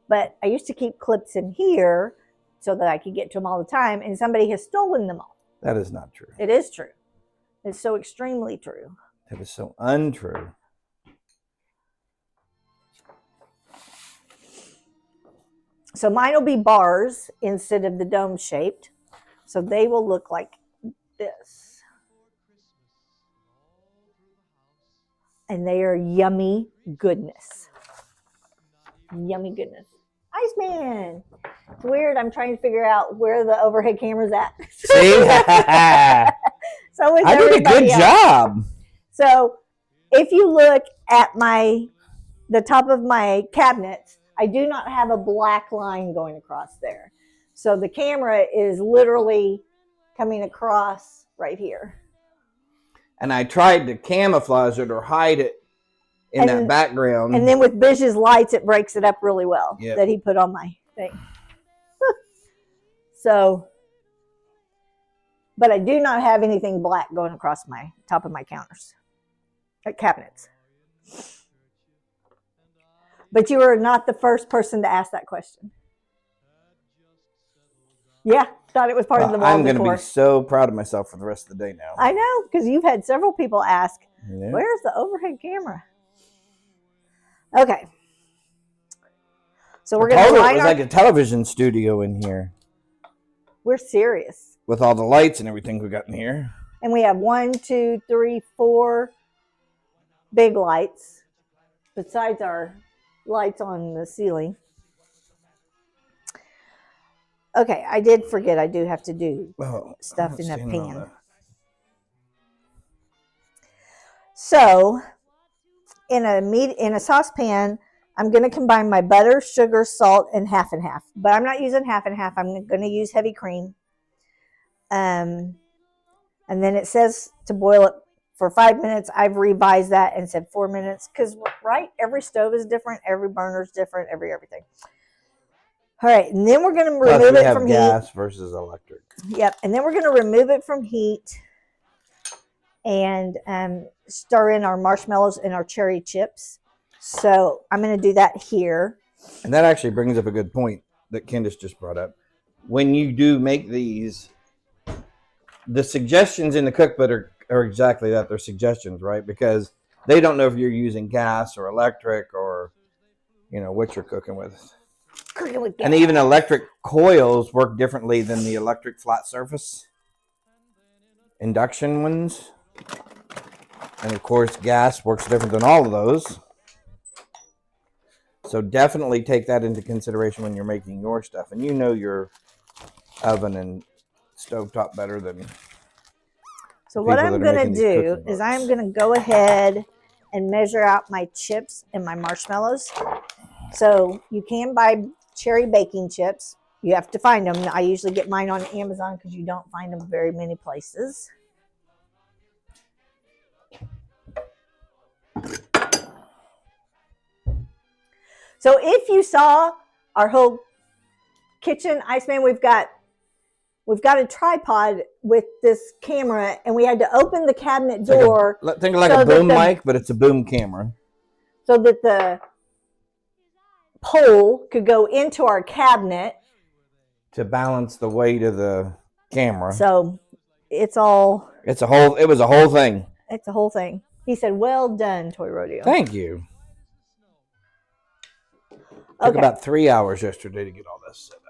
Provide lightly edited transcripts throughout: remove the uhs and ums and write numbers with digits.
But I used to keep clips in here so that I could get to them all the time, and somebody has stolen them all. That is not true. It is true. It's so extremely true. That is so untrue. So mine will be bars instead of the dome shaped. So they will look like this. And they are yummy goodness. Yummy goodness. Iceman. It's weird. I'm trying to figure out where the overhead camera's at. See? So is I did a good job. So if you look at the top of my cabinets, I do not have a black line going across there. So the camera is literally coming across right here. And I tried to camouflage it or hide it in that background. And then with Bish's lights, it breaks it up really well. Yep. That he put on my thing. So, but I do not have anything black going across my top of my counters, cabinets. But you are not the first person to ask that question. Yeah, thought it was part of the wall I'm going to be so proud of myself for the rest of the day now. I know, because you've had several people ask, where's the overhead camera? Okay. So we're going to it was like a television studio in here. We're serious. With all the lights and everything we got in here. And we have 1, 2, 3, 4 big lights besides our lights on the ceiling. Okay, I did forget I do have to do stuff in a pan. So, in a saucepan, I'm going to combine my butter, sugar, salt, and half. But I'm not using half and half. I'm going to use heavy cream. And then it says to boil it for 5 minutes. I've revised that and said 4 minutes because, right, every stove is different, every burner is different, everything. All right, and then we're going to remove it from heat. Gas versus electric. Yep, and then we're going to remove it from heat and stir in our marshmallows and our cherry chips. So I'm going to do that here. And that actually brings up a good point that Candace just brought up. When you do make these, the suggestions in the cookbook are exactly that. They're suggestions, right? Because they don't know if you're using gas or electric or, what you're cooking with. And even electric coils work differently than the electric flat surface induction ones. And of course, gas works different than all of those. So definitely take that into consideration when you're making your stuff. And you know your oven and stovetop better than. So what I'm going to do is I'm going to go ahead and measure out my chips and my marshmallows. So you can buy cherry baking chips. You have to find them. I usually get mine on Amazon because you don't find them very many places. So if you saw our whole kitchen, Iceman, we've got a tripod with this camera, and we had to open the cabinet door. Think of like a boom mic, but it's a boom camera. So that the pole could go into our cabinet. To balance the weight of the camera. So it was a whole thing. It's a whole thing. He said, well done, Toy Rodeo. Thank you. Took about 3 hours yesterday to get all this set up.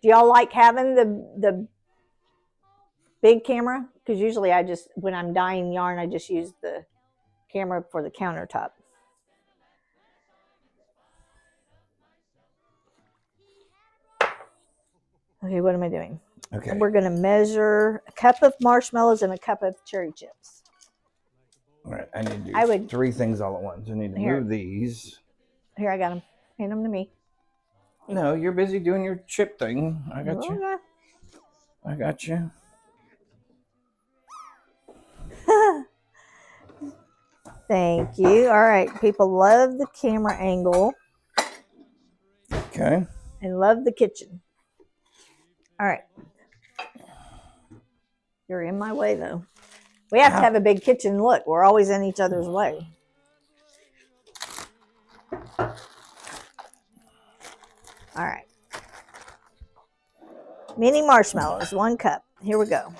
Do y'all like having the big camera? Because usually when I'm dyeing yarn, I just use the camera for the countertop. Okay, what am I doing? Okay. And we're going to measure a cup of marshmallows and a cup of cherry chips. All right, I need to do 3 things all at once. I need to move these. Here, I got them. Hand them to me. No, you're busy doing your chip thing. I got you. Okay. I got you. Thank you. All right, people love the camera angle. Okay. And love the kitchen. All right. You're in my way, though. We have to have a big kitchen. Look, we're always in each other's way. All right. Mini marshmallows, 1 cup. Here we go.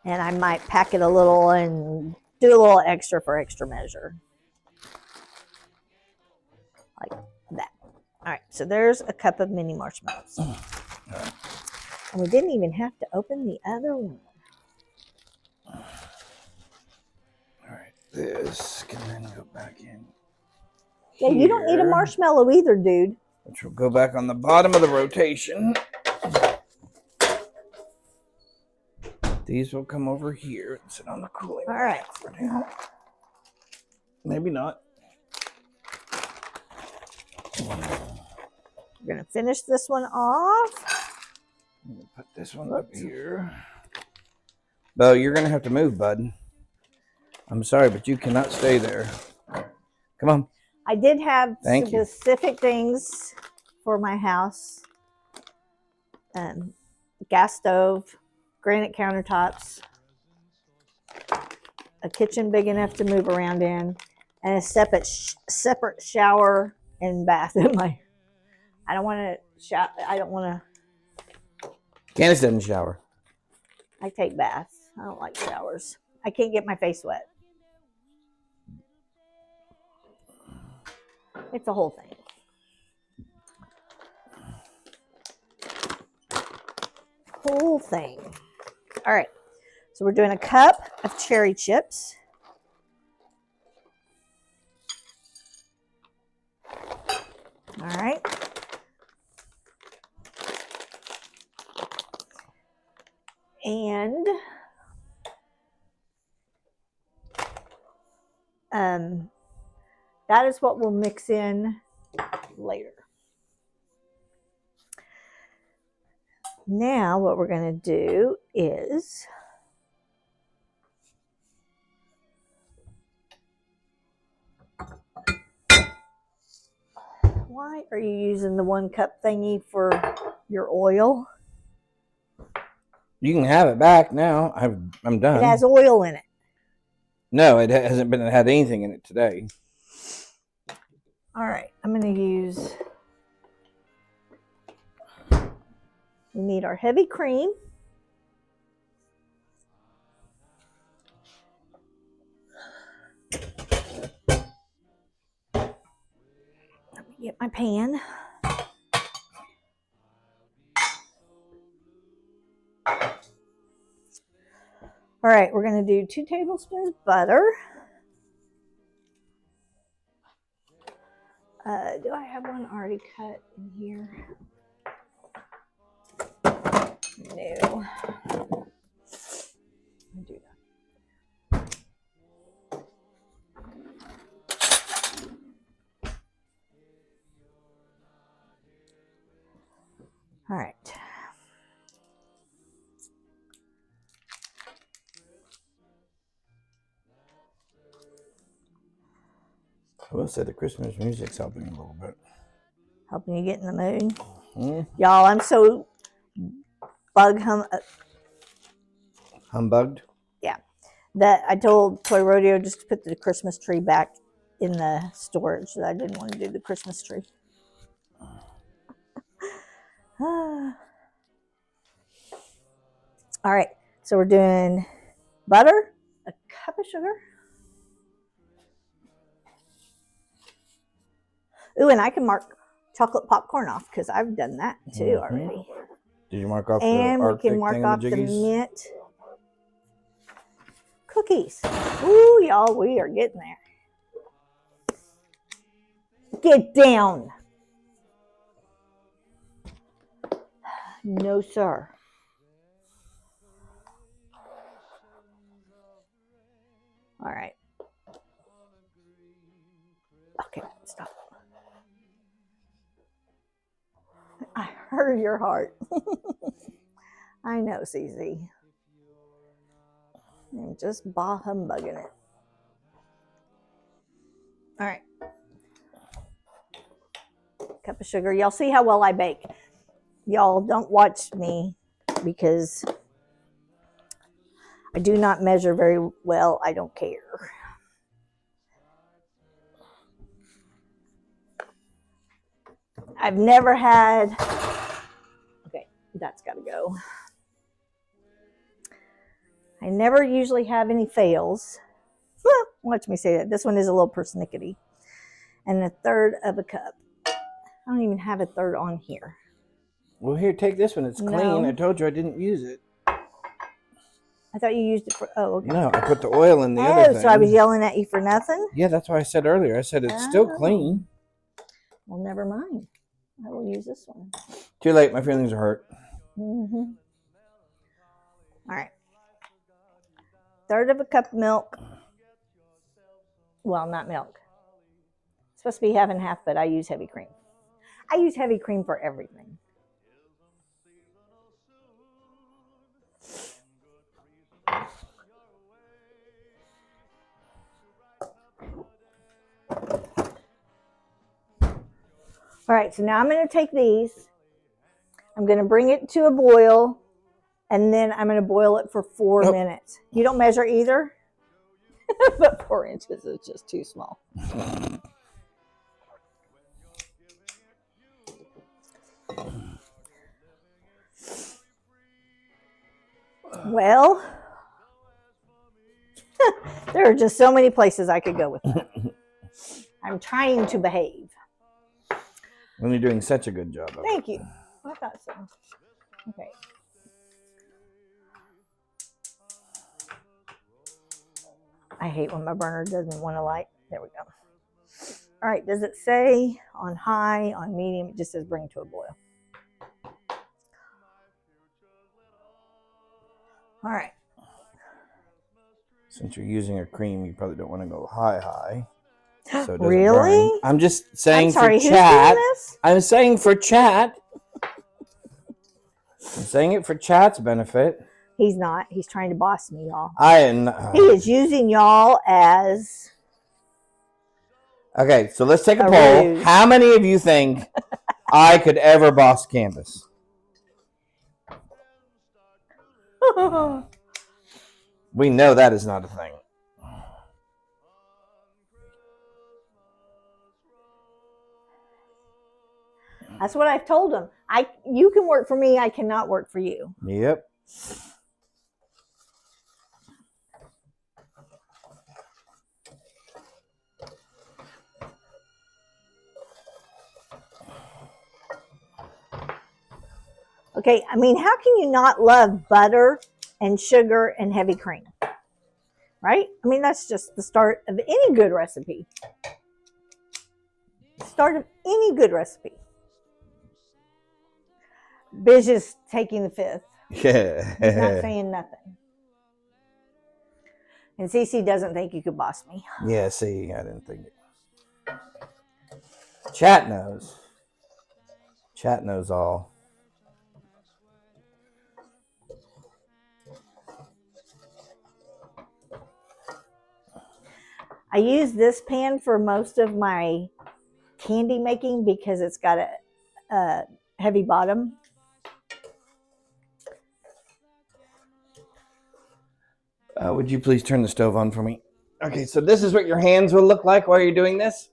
And I might pack it a little and do a little extra for extra measure. Like that. All right, so there's a cup of mini marshmallows. And we didn't even have to open the other one. All right, this can then go back in. Yeah, you don't need a marshmallow either, dude. Which will go back on the bottom of the rotation. These will come over here and sit on the cooling. All right. For now. Maybe not. We're going to finish this one off. I'm going to put this one up here. Bo, you're going to have to move, bud. I'm sorry, but you cannot stay there. Come on. I did have Thank you. specific things for my house. Gas stove, granite countertops, a kitchen big enough to move around in, and a separate shower and bath in my. I don't want to shower. I don't want to. Candace doesn't shower. I take baths. I don't like showers. I can't get my face wet. It's a whole thing. Whole thing. All right. So we're doing a cup of cherry chips. All right. And that is what we'll mix in later. Now what we're going to do is why are you using the 1 cup thingy for your oil? You can have it back now. I'm done. It has oil in it. No, it hasn't had anything in it today. All right, I'm going to use, we need our heavy cream. Let me get my pan. All right, we're going to do 2 tablespoons butter. Do I have one already cut in here? No. I'll do that. All right. I will say the Christmas music's helping a little bit. Helping you get in the mood. Mm-hmm. Y'all, I'm so Humbugged? Yeah. That I told Toy Rodeo just to put the Christmas tree back in the storage. That I didn't want to do the Christmas tree. All right. So we're doing butter, a cup of sugar. Ooh, and I can mark chocolate popcorn off because I've done that too already. Did you mark off and the we can Arctic mark thing off the Jiggies? mint cookies. Ooh, y'all, we are getting there. Get down. No, sir. All right. Okay, stop. I heard your heart. I know, CZ. I'm just bah humbugging it. All right. Cup of sugar. Y'all see how well I bake. Y'all don't watch me because I do not measure very well. I don't care. I've never had, okay, that's got to go. I never usually have any fails. Watch me say that. This one is a little persnickety. And a third of a cup. I don't even have a third on here. Well, here, take this one. It's clean. No. I told you I didn't use it. I thought you used it for, oh, okay. No, I put the oil in the other thing. So I was yelling at you for nothing? Yeah, that's why I said earlier. I said it's still clean. Well, never mind. I will use this one. Too late. My feelings are hurt. Mm-hmm. All right. Third of a cup of milk. Well, not milk. It's supposed to be half and half, but I use heavy cream. I use heavy cream for everything. All right, so now I'm going to take these. I'm going to bring it to a boil, and then I'm going to boil it for 4 minutes. You don't measure either? But 4 inches is just too small. Well, there are just so many places I could go with that. I'm trying to behave. Well, you're doing such a good job of it. Thank you. I thought so. Okay. I hate when my burner doesn't want to light. There we go. All right. Does it say on high, on medium? It just says bring to a boil. All right. Since you're using a cream, you probably don't want to go high. So it doesn't Really? burn. I'm just saying I'm sorry, for chat. who's doing this? I'm saying for chat. I'm saying it for chat's benefit. He's not. He's trying to boss me, y'all. He is using y'all as... Okay, so let's take a poll. Ruse. How many of you think I could ever boss Candace? We know that is not a thing. That's what I've told him. You can work for me. I cannot work for you. Yep. Okay, I mean, how can you not love butter and sugar and heavy cream? Right? I mean, that's just the start of any good recipe. Start of any good recipe. Biz is taking the fifth. Yeah. He's not saying nothing. And Cece doesn't think you could boss me. Yeah, see, I didn't think it. Chat knows. Chat knows all. I use this pan for most of my candy making because it's got a heavy bottom. Would you please turn the stove on for me? Okay, so this is what your hands will look like while you're doing this.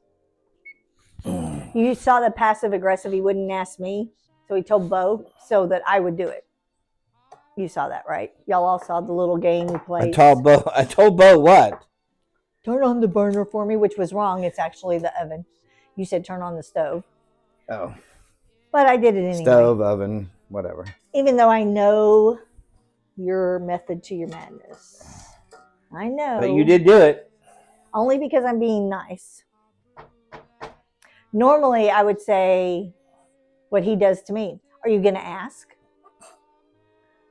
You saw the passive aggressive. He wouldn't ask me, so he told Bo so that I would do it. You saw that, right? Y'all all saw the little game we played. I told Bo what? Turn on the burner for me, which was wrong. It's actually the oven. You said turn on the stove. Oh. But I did it anyway. Stove, oven, whatever. Even though I know your method to your madness. I know. But you did do it. Only because I'm being nice. Normally, I would say what he does to me. Are you going to ask?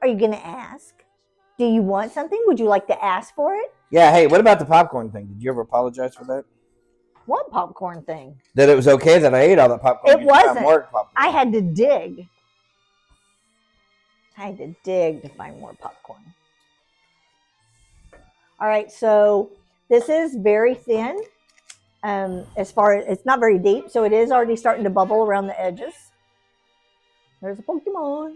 Are you going to ask? Do you want something? Would you like to ask for it? Yeah, hey, what about the popcorn thing? Did you ever apologize for that? What popcorn thing? That it was okay that I ate all that popcorn? It wasn't. More popcorn. I had to dig. I had to dig to find more popcorn. All right, so this is very thin. As far as it's not very deep, so it is already starting to bubble around the edges. There's a Pokemon.